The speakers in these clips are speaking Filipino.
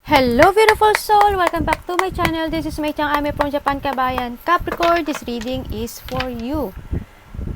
Hello beautiful soul! Welcome back to my channel. This is May Chang Ame from Japan, Kabayan. Capricorn, this reading is for you.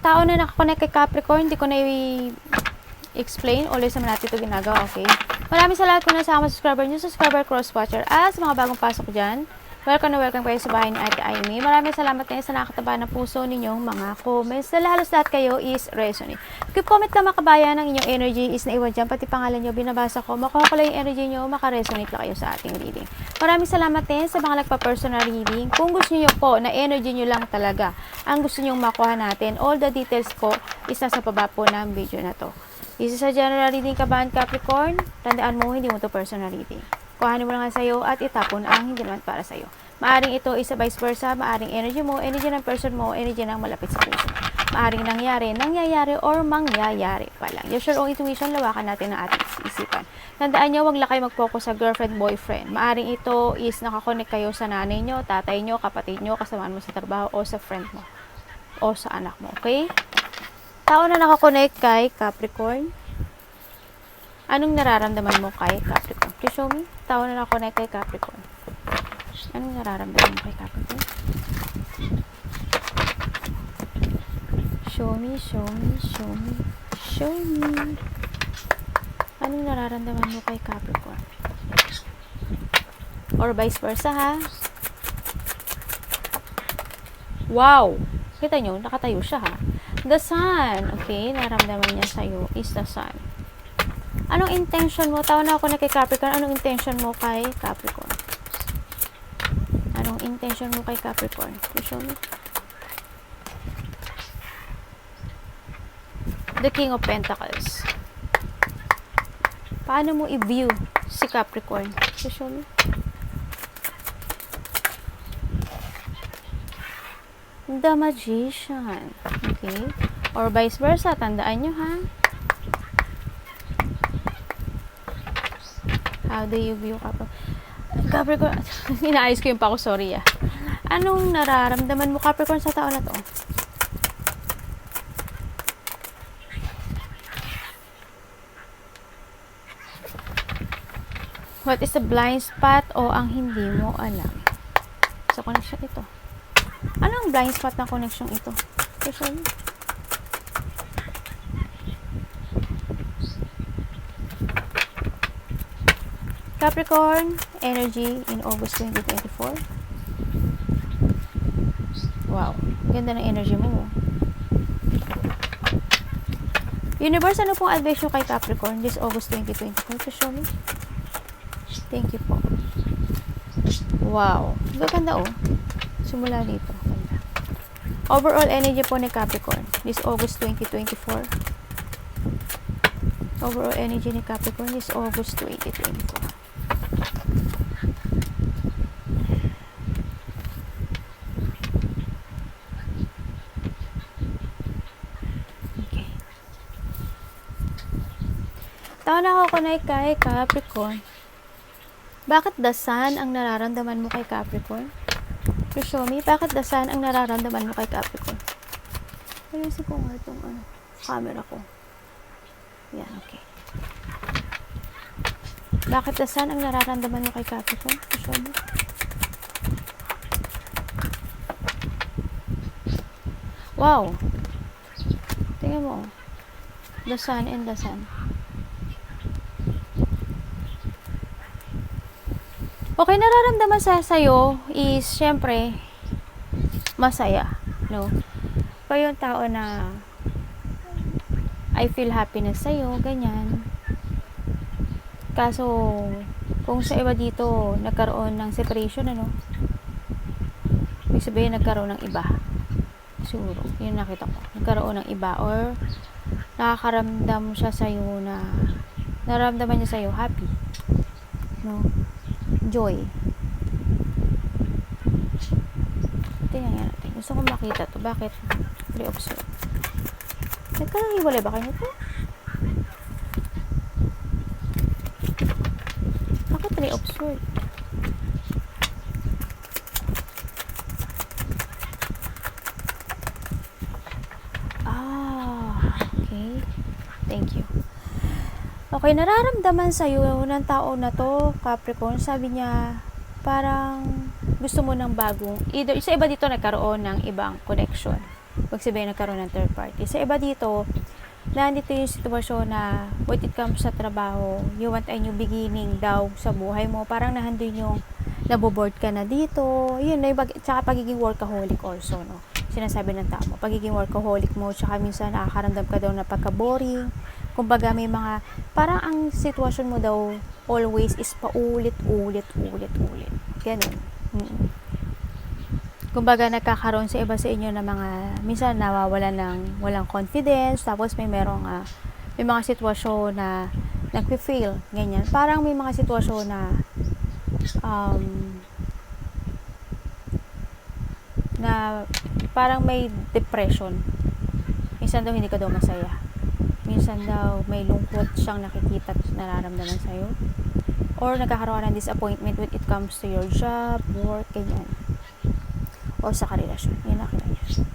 Tao na nakakonect kay Capricorn, hindi ko na i-explain. Always naman natin ito ginagawa, okay? Maraming salamat kung nasama subscriber nyo, subscriber, cross-watcher, as mga bagong pasok dyan. Welcome na welcome kayo sa bahay ni Ate Aimee. Maraming salamat kayo sa nakataba ng puso ninyong mga comments. Dahil halos lahat kayo is resonate. Keep comment lang mga kabayan, ang inyong energy is naiwan dyan. Pati pangalan nyo, binabasa ko. Makuha ko lang yung energy nyo, makaresonate lang kayo sa ating reading. Maraming salamat din sa mga nagpa-personal reading. Kung gusto nyo po na energy nyo lang talaga ang gusto nyo makuha natin, all the details ko is nasa baba po ng video na to. This is a general reading, kabayan Capricorn. Tandaan mo, hindi mo to personal reading. Kuhanin mo lang sa'yo at itapon ang hindi naman para sa'yo. Maaring ito is vice versa, maaring energy mo, energy ng person mo, energy ng malapit sa puso. Maaring nangyayari, or mangyayari pa lang. Use your own intuition, lawakan natin ang ating isipan. Tandaan nyo, wag lang kayo mag-focus sa girlfriend, boyfriend. Maaring ito is nakakonect kayo sa nanay nyo, tatay nyo, kapatid nyo, kasamaan mo sa trabaho, o sa friend mo, o sa anak mo, okay? Tao na nakakonect kay Capricorn. Anong nararamdaman mo kay Capricorn? Please show me. Tao na nakakonect kay Capricorn. Anong nararamdaman mo kay Capricorn? Show me, show me, show me, show me. Anong nararamdaman mo kay Capricorn? Or vice versa, ha? Wow! Kita nyo, nakatayo siya, ha? The Sun. Okay, nararamdaman niya sa'yo is the Sun. Anong intention mo? Tao na ako na kay Capricorn. Anong intention mo kay Capricorn? Anong intention mo kay Capricorn? Please show me. The King of Pentacles. Paano mo i-view si Capricorn? Please show me. The Magician. Okay. Or vice versa. Tandaan nyo, ha? How do you view Capricorn? Inaayos ko yung pa ko, sorry ah. Anong nararamdaman mo, Capricorn, sa tao na to? What is the blind spot o ang hindi mo alam? Sa connection ito. Ano ang blind spot ng connection ito? Question. Capricorn, energy in August 2024. Wow, ganda ng energy mo. Universe, ano pong advice nyo kay Capricorn this August 2024? Please show me. Thank you po. Wow, ganda oh. Simula dito. Ganda. Overall energy po ni Capricorn this August 2024. Overall energy ni Capricorn this August 2024. Tao na ako kay Capricorn. Bakit the Sun ang nararamdaman mo kay Capricorn? Please show me. Bakit the Sun ang nararamdaman mo kay Capricorn? Ayusin ko nga itong camera ko. Yan, okay. Bakit the Sun ang nararamdaman mo kay Capricorn? Please show me. Wow! Tingnan mo. The Sun and the Sun. Okay, nararamdaman sa'yo is, syempre, masaya, no? Pa yung tao na I feel happiness sa'yo, ganyan. Kaso, kung sa iba dito, nagkaroon ng separation, ano? Ibig sabihin, nagkaroon ng iba. Siguro, yun nakita ko. Nagkaroon ng iba, or nakakaramdam siya sa'yo na, nararamdaman niya sa'yo happy, no? Joy. Tingnan nga natin. Gusto ko makita to. Bakit? Re-observe. Nagkahiwalay ba kayo nito? Bakit re-observe? Okay. Thank you. Okay, nararamdaman sa'yo ng tao na to, Capricorn, sabi niya, parang gusto mo ng bagong, either, sa iba dito nagkaroon ng ibang connection. Huwag sabihin nagkaroon ng third party. Sa iba dito, nandito yung sitwasyon na when it comes sa trabaho, you want a new beginning daw sa buhay mo. Parang nahandun yung naboboard ka na dito. Yun, tsaka pagiging workaholic also, no? Sinasabi ng tao mo, pagiging workaholic mo, tsaka minsan nakakaramdam ka daw na pagka-boring. Kumbaga may mga, parang ang sitwasyon mo daw always is paulit-ulit. Ganun. Kumbaga nagkakaroon sa iba sa inyo na mga, minsan nawawalan ng walang confidence, tapos may mga sitwasyon na nagpe-fail, ganyan. Parang may mga sitwasyon na na parang may depression. Minsan daw hindi ka daw masaya. Minsan daw may lungkot siyang nakikita at nararamdaman sa'yo. Or nagkakaroon ng disappointment when it comes to your job, work, ganyan. O sa karelasyon. Yun nakita niya.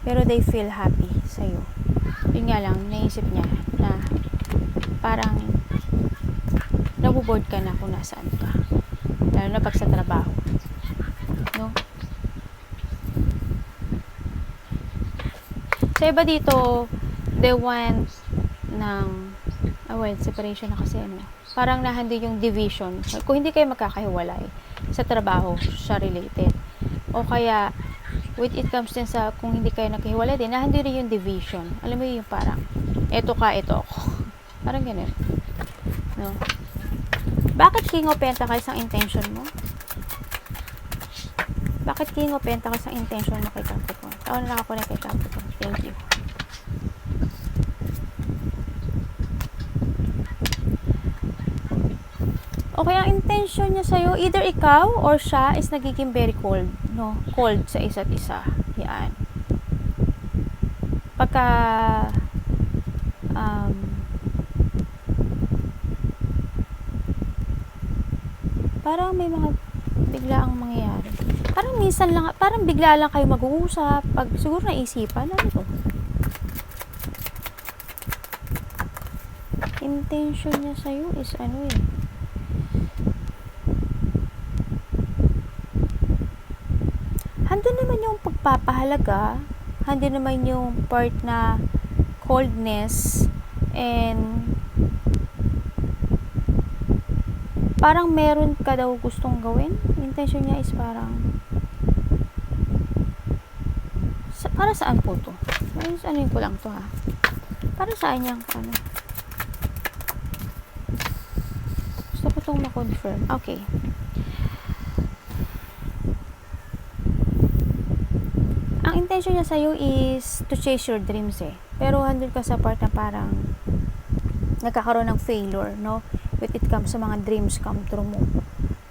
Pero they feel happy sa'yo. Yun nga lang, naisip niya na parang nabuboard ka na kung nasaan ka. Lalo na pag sa trabaho. No? Sa iba dito, they want separation na kasi parang nahandi yung division. Kung hindi kayo magkakahiwalay sa trabaho, siya related. O kaya, when it comes din sa, kung hindi kayo nagkahiwalay din, nahandi rin yung division. Alam mo yung parang, eto ka, eto ako. Parang ganun. No? Bakit King of Pentacles ang intention mo? Bakit King of Pentacles ang intention mo kay Capricorn? Ako na nakakunik kay Capricorn. Thank you. Okay, ang intention niya sa'yo, either ikaw or siya is nagiging very cold, no? Cold sa isa't isa. Yan. Pagka parang may mga biglaang mangyayari. Parang minsan lang, parang bigla lang kayo mag-uusap. Pag siguro naisipan, ano to? Intention niya sa'yo is handun naman yung pagpapahalaga, handun naman yung part na coldness, and parang meron ka daw gustong gawin. Intention niya is parang para saan po to? Ano ko lang to ha? Para saan yung gusto ko itong ma-confirm. Okay. Ang intention niya sa'yo is to chase your dreams Pero handun ka sa part na parang nagkakaroon ng failure, no? When it comes sa mga dreams come true mo.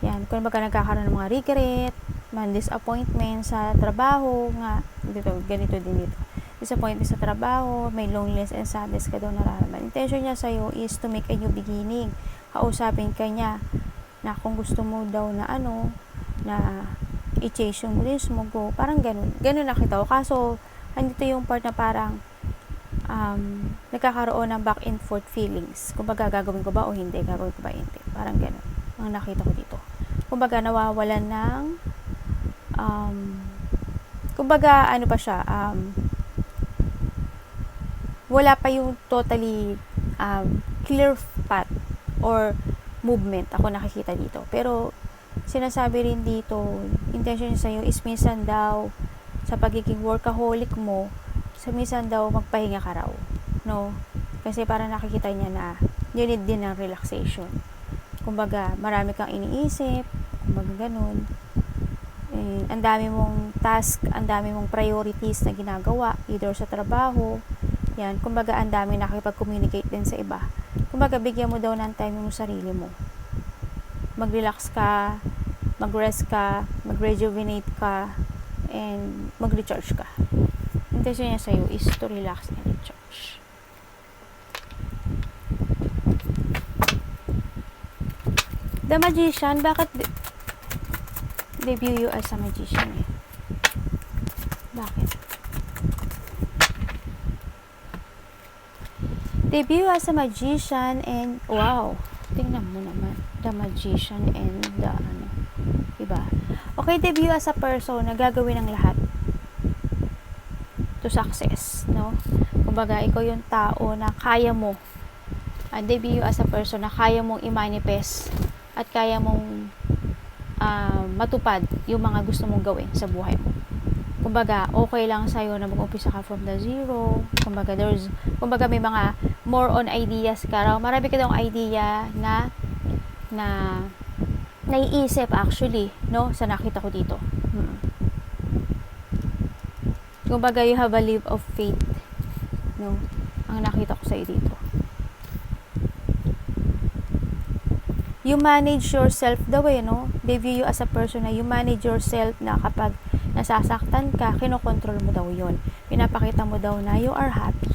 Yan. Kung baga nagkakaroon ng mga regret, mga disappointment sa trabaho, ganito din dito. Disappointment sa trabaho, may loneliness and sadness ka daw nararamdaman. Intention niya sa'yo is to make a new beginning. Kausapin ka niya na kung gusto mo daw na na i-chase yung dreams mo, go. Parang ganun. Ganun nakita ko. Kaso, andito yung part na parang nagkakaroon ng back and forth feelings. Kumbaga, gagawin ko ba o hindi? Gagawin ko ba hindi? Parang ganun. Ang nakita ko dito. Kumbaga, nawawalan ng kumbaga, pa siya, wala pa yung totally clear path or movement ako nakikita dito. Pero, sinasabi rin dito, intention niya sa'yo is minsan daw, sa pagiging workaholic mo, sa minsan daw magpahinga ka raw. No? Kasi parang nakikita niya na you need din ng relaxation. Kumbaga, marami kang iniisip, kumbaga ganun. Ang dami mong task, ang dami mong priorities na ginagawa, either sa trabaho, yan. Kumbaga, ang dami nakikipag-communicate din sa iba. Kumbaga, bigyan mo daw ng time mo sarili mo. Mag-relax ka, mag-rest ka, mag-rejuvenate ka, and mag-recharge ka. Intention niya sa'yo is to relax and recharge. The Magician, bakit they view you as a magician Bakit? Debut as a magician and, wow, tingnan mo naman, the magician and the, diba? Okay, debut as a person na gagawin ang lahat to success, no? Kumbaga, ikaw yung tao na kaya mo, debut as a person na kaya mong i-manifest at kaya mong matupad yung mga gusto mong gawin sa buhay mo. Kumbaga, okay lang sa'yo na mag-umpisa ka from the zero. Kumbaga, may mga more on ideas ka raw. Marami ka daw idea na naiisip actually, no? Sa nakita ko dito. Kumbaga, you have a leap of faith, no? Ang nakita ko sa'yo dito. You manage yourself the way, no? They view you as a person na you manage yourself na kapag nasasaktan ka, kinokontrol mo daw yon. Pinapakita mo daw na you are happy.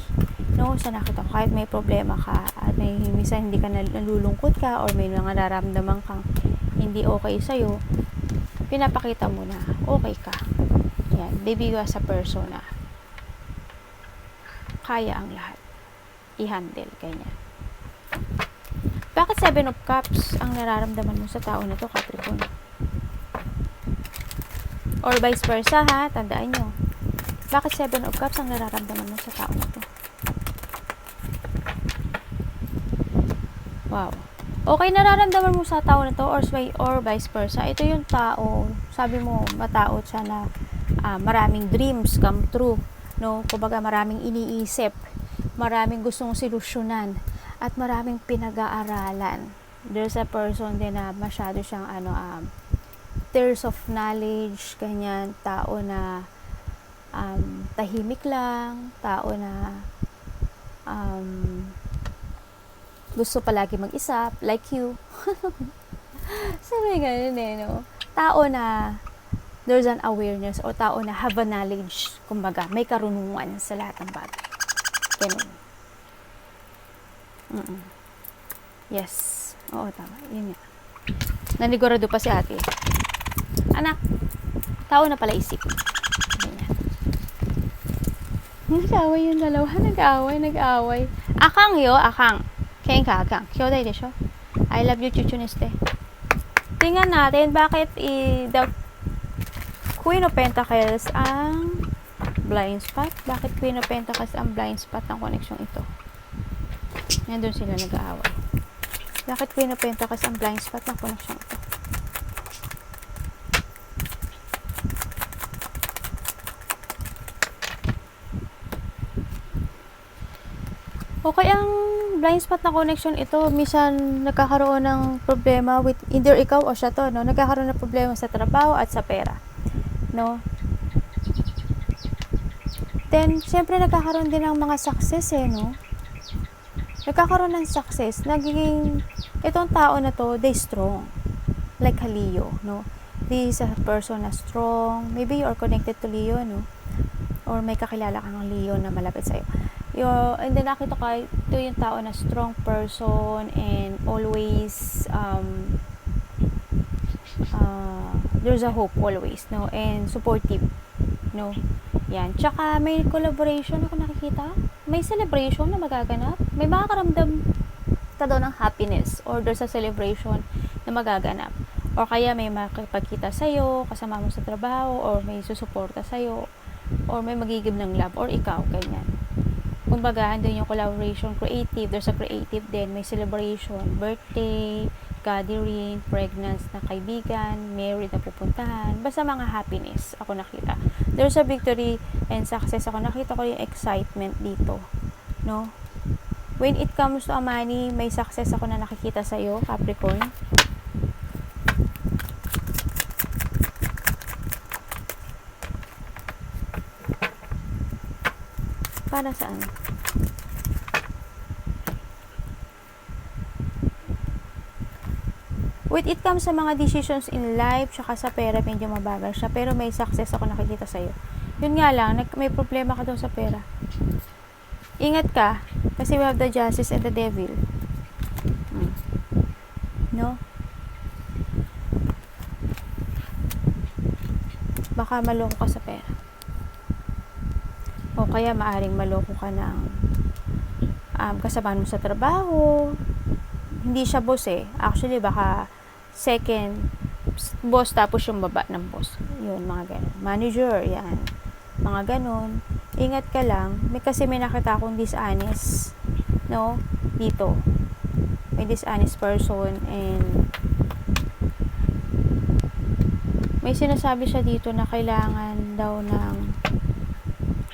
No? Sa nakita ko, kahit may problema ka at may minsan hindi ka nalulungkot ka or may mga nararamdaman kang hindi okay sa'yo, pinapakita mo na okay ka. Yan. They view you as a person na kaya ang lahat. I-handle. Ganyan. Bakit 7 of Cups ang nararamdaman mo sa tao na to, Capricorn? Or vice versa, ha? Tandaan nyo. Bakit 7 of Cups ang nararamdaman mo sa tao na to? Wow. Okay, nararamdaman mo sa tao na to or vice versa. Ito yung tao, sabi mo, matao siya na maraming dreams come true. No? Kumbaga, maraming iniisip. Maraming gustong solusyonan. At maraming pinag-aaralan. There's a person din na masyado siyang thirst of knowledge, ganyan, tao na tahimik lang, tao na gusto palagi mag-isa, like you. Sabi ganun no? Tao na there's an awareness o tao na have a knowledge, kumbaga, may karunungan sa lahat ng bagay. Ganun. Yes. Oo, tama. Yun nga. Nanigurado pa si ate. Anak, tao na pala isip. Ganyan. Nag-away yung dalawa. Nag-away. Akang yo, akang. Kenka, akang. Kyodai desho. I love you, chuchuniste. Tingnan natin bakit the Queen of Pentacles ang blind spot. Bakit Queen of Pentacles ang blind spot ng connection ito? Nandun sila nag-aaway. Bakit Queen of Pentacles ang blind spot ng connection ito? Okay, ang blind spot na connection ito, minsan nagkakaroon ng problema with either ikaw o siya to, no? Nagkakaroon ng problema sa trabaho at sa pera, no? Then, syempre nagkakaroon din ng mga success, no? Nagkakaroon ng success, nagiging, itong tao na to, they strong. Like a Leo, no? This is a person na strong. Maybe you are connected to Leo, no? Or may kakilala kang Leo na malapit sa'yo. And then nakita ko, ito yung tao na strong person and always there's a hope always, no? And supportive, no? Yan. Tsaka may collaboration ako nakikita. May celebration na magaganap. May makakaramdam ka daw ng happiness or there's a celebration na magaganap. Or kaya may makipagkita sa'yo, kasama mo sa trabaho, or may susuporta sa'yo, or may magigib ng love, or ikaw, ganyan. Kumbaga, andun yung collaboration, creative, there's a creative din, may celebration, birthday, gathering, pregnancy na kaibigan, married na pupuntahan, basta mga happiness, ako nakita. There's a victory and success, ako nakita ko yung excitement dito, no? When it comes to money, may success ako na nakikita sa'yo, Capricorn. Para saan? When it comes sa mga decisions in life, tsaka sa pera, medyo mabagal siya. Pero may success ako nakikita sa'yo. Yun nga lang, may problema ka daw sa pera. Ingat ka, kasi we have the justice and the devil. No? Baka maloko ka sa pera. O kaya maaring maloko ka ng kasama mo sa trabaho. Hindi siya boss eh. Actually, baka second boss tapos yung baba ng boss. Yun, mga ganun. Manager, yan. Mga ganun. Ingat ka lang. Kasi may nakita akong dishonest, no? Dito. May dishonest person and may sinasabi siya dito na kailangan daw ng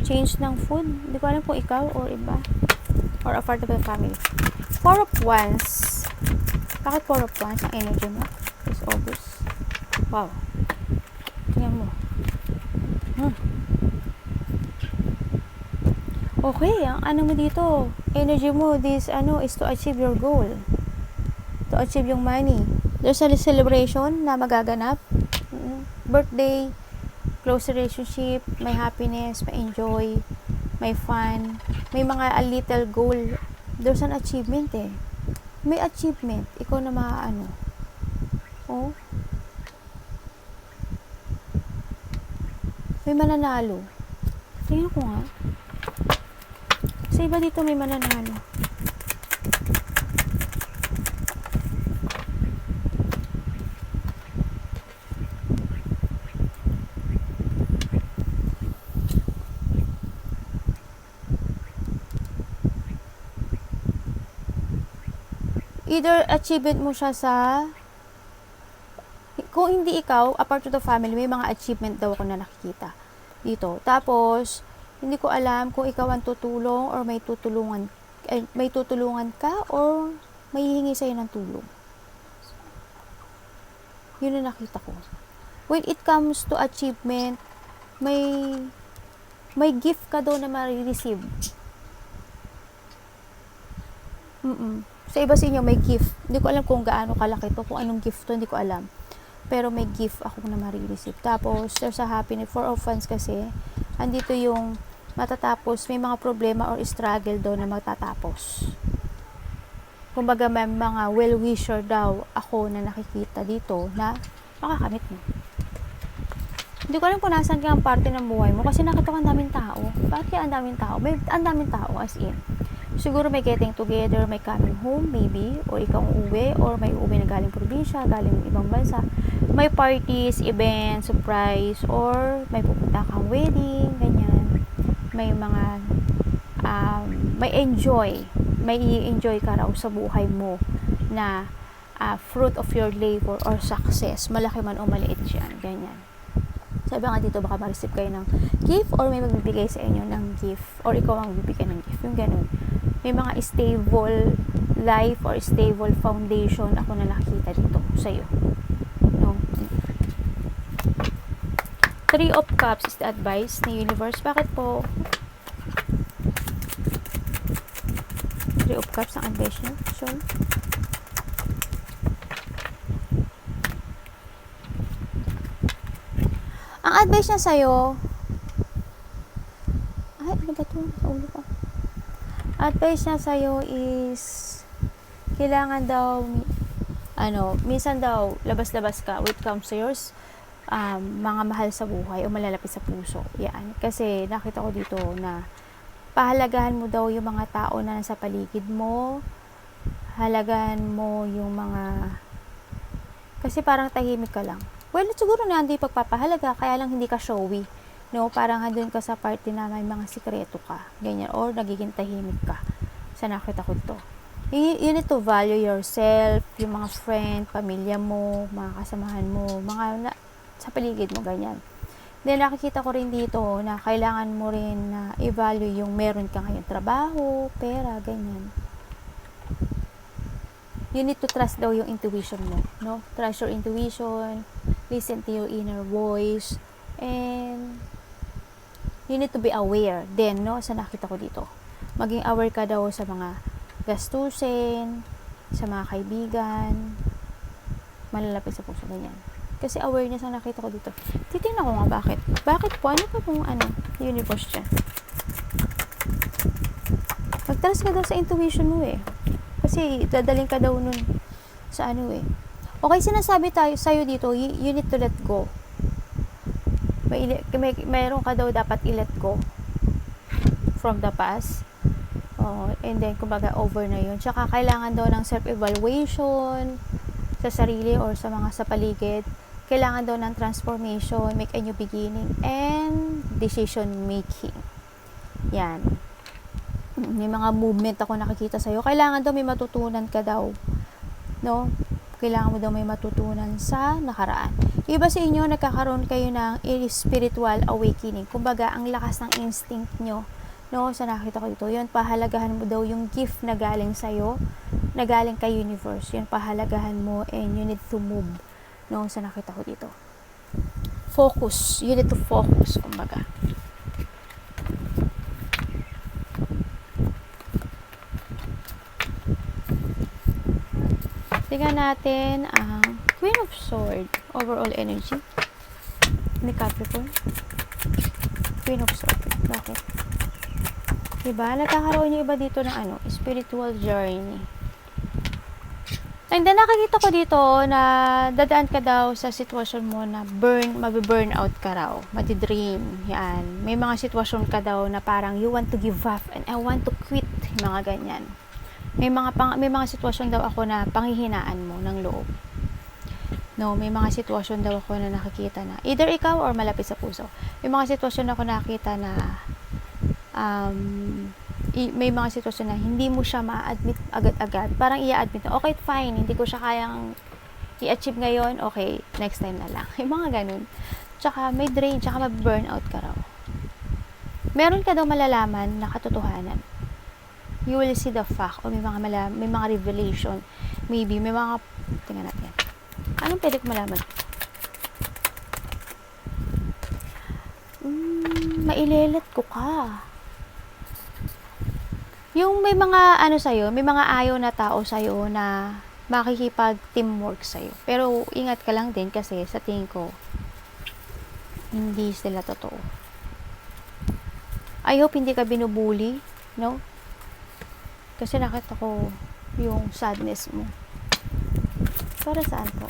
change ng food. Hindi ko alam kung ikaw or iba. Or a part of the family. 4 of Wands. Bakit 4 of Wands ang energy mo? This August. Wow. Tingnan mo. Okay, ang ano mo dito, energy mo, this is to achieve your goal. To achieve yung money. There's a celebration na magaganap. Birthday, close relationship, may happiness, may enjoy, may fun, may mga a little goal. There's an achievement eh. May achievement. Ikaw na maaano. Oh. May mananalo. Tingnan ko nga. Sa iba dito may mananalo. Either achievement mo siya sa, kung hindi ikaw, apart to the family, may mga achievement daw ako na nakikita dito. Tapos, hindi ko alam kung ikaw ang tutulong or may tutulungan ka or may hihingi sa'yo ng tulong. Yun ang nakita ko. When it comes to achievement, may gift ka daw na ma-receive. Sa iba sa inyo may gift. Hindi ko alam kung gaano kalaki to, kung anong gift to, hindi ko alam. Pero may gift ako na ma-receive. Tapos, there's a happiness. 4 of Wands kasi, andito yung matatapos, may mga problema or struggle daw na matatapos. Kumbaga, may mga well-wisher daw ako na nakikita dito na makakamit mo. Hindi ko alam kung nasan ka ang parte ng buhay mo kasi nakita ko ang daming tao. Bakit kaya ang daming tao? May ang daming tao as in. Siguro may getting together, may coming home maybe, or ikaw uuwi, or may uuwi na galing probinsya, galing ibang bansa. May parties, events, surprise, or may pupunta kang wedding, ganyan. May mga may i-enjoy ka raw sa buhay mo na fruit of your labor or success, malaki man o maliit yan, ganyan. Sabi nga dito, baka ma-receive kayo ng gift or may magbibigay sa inyo ng gift or ikaw ang magbibigay ng gift, yung ganun. May mga stable life or stable foundation ako na nakikita dito sa'yo. No? 3 of Cups is the advice ni Universe. Bakit po 3 of Cups ang advice niya? Sure. Ang advice niya sa'yo, ano ba ito? Ulo ko. Advice niya sa'yo is, kailangan daw, minsan daw, labas-labas ka when it comes to yours, mga mahal sa buhay o malalapit sa puso. Yan. Kasi nakita ko dito na, pahalagahan mo daw yung mga tao na nasa paligid mo, halagahan mo yung mga, kasi parang tahimik ka lang. Well, siguro na hindi pagpapahalaga, kaya lang hindi ka showy. No, parang andun ka sa party na may mga sikreto ka, ganyan, or nagiging tahimik ka. Sa nakita ko ito. You need to value yourself, yung mga friend, pamilya mo, mga kasamahan mo, sa paligid mo, ganyan. Then, nakikita ko rin dito na kailangan mo rin na i-value yung meron ka ngayon trabaho, pera, ganyan. You need to trust daw yung intuition mo, no? Trust your intuition, listen to your inner voice, and you need to be aware din, no? Sa nakita ko dito. Maging aware ka daw sa mga gastusin, sa mga kaibigan, malalapit sa puso, ganyan. Kasi awareness ang nakita ko dito. Titingnan ko nga bakit. Bakit po? Ano pa pong universe dyan? Mag-trust ka daw sa intuition mo eh. Kasi dadaling ka daw nun sa Okay, sinasabi sa'yo dito, you need to let go. Mayroon ka daw dapat i-let go from the past. Oo, and then, kumbaga, over na yun. Tsaka, kailangan daw ng self-evaluation sa sarili or sa mga sa paligid. Kailangan daw ng transformation, make a new beginning, and decision making. Yan. May mga movement ako nakikita sa'yo. Kailangan daw may matutunan ka daw. No? Kailangan mo daw may matutunan sa nakaraan. Iba sa inyo, nagkakaroon kayo ng spiritual awakening. Kumbaga, ang lakas ng instinct nyo. No? Sa nakita ko dito, yun, pahalagahan mo daw yung gift na galing sa'yo, na galing kay universe. Yun, pahalagahan mo and you need to move. No? Sa nakita ko dito. Focus. You need to focus, kumbaga. Tingnan natin ang Queen of Swords. Overall energy ni Capricorn. Queen of Swords. Bakit? Diba? Nagkakaroon yung iba dito ng spiritual journey. And then, nakikita ko dito na dadaan ka daw sa sitwasyon mo na mabiburn out ka raw. Mati-drain. Yan. May mga sitwasyon ka daw na parang you want to give up and I want to quit. Mga ganyan. May mga sitwasyon daw ako na panghihinaan mo ng loob. No, may mga sitwasyon daw ako na nakikita na either ikaw or malapit sa puso. May mga sitwasyon ako nakita na may mga sitwasyon na hindi mo siya ma-admit agad-agad. Parang i-admit na, okay, fine, hindi ko siya kayang i-achieve ngayon, okay, next time na lang. Yung mga ganun. Tsaka may drain, tsaka ma-burnout ka raw. Meron ka daw malalaman na katotohanan. You will see the fact o may mga revelation. Maybe, may mga, tingnan natin. Anong pwede ko malaman? Mailelet ko ka. Yung may mga sa'yo, may mga ayaw na tao sa'yo na makikipag teamwork sa'yo. Pero ingat ka lang din kasi sa tingin ko, hindi sila totoo. I hope hindi ka binubuli, no? Kasi nakita ko yung sadness mo. Para saan po?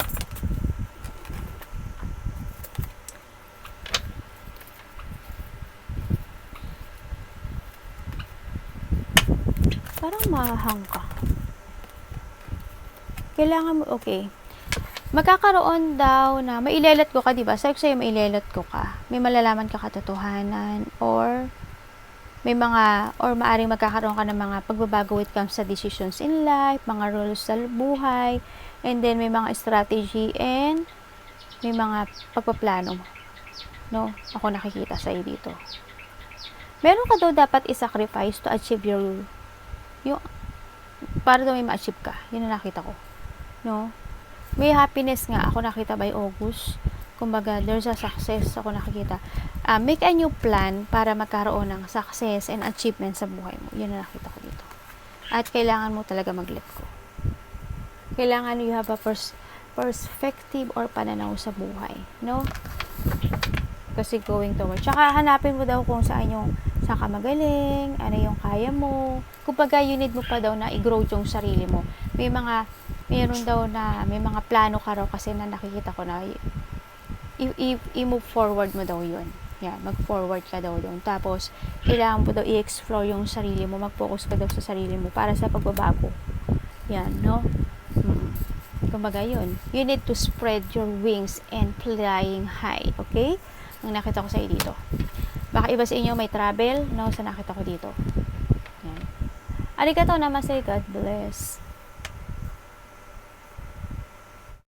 Parang mahahang ka. Kailangan mo, okay. Magkakaroon daw na, mailelet ko ka, diba? Sabi ko sa'yo, mailelet ko ka. May malalaman ka katotohanan or maaring magkakaroon ka ng mga pagbabago with comes sa decisions in life, mga rules sa buhay, and then may mga strategy and may mga pagpaplano. No? Ako nakikita sa'yo dito. Meron ka daw dapat i-sacrifice to achieve para daw may ma-achieve ka. Yun ang nakita ko. No? May happiness nga ako nakita by August. Kumbaga, there's a success ako nakikita. Make a new plan para magkaroon ng success and achievement sa buhay mo. Yun ang nakita ko dito. At kailangan mo talaga mag-let go. Kailangan you have a perspective or pananaw sa buhay. No? Kasi going toward. Tsaka hanapin mo daw kung saan ka magaling, ano yung kaya mo. Kumbaga, you need mo pa daw na i-grow yung sarili mo. Mayroon daw na, may mga plano ka raw kasi na nakikita ko na i-move forward mo daw yun. Yan, mag-forward ka daw doon. Tapos, kailangan mo daw i-explore yung sarili mo. Mag-focus ka daw sa sarili mo para sa pagbabago. Yan, no? Kumbaga yun. You need to spread your wings and flying high. Okay? Ang nakita ko sa'yo dito. Baka iba sa inyo may travel, no? Sa nakita ko dito. Yan. Arigatou namaste. God bless.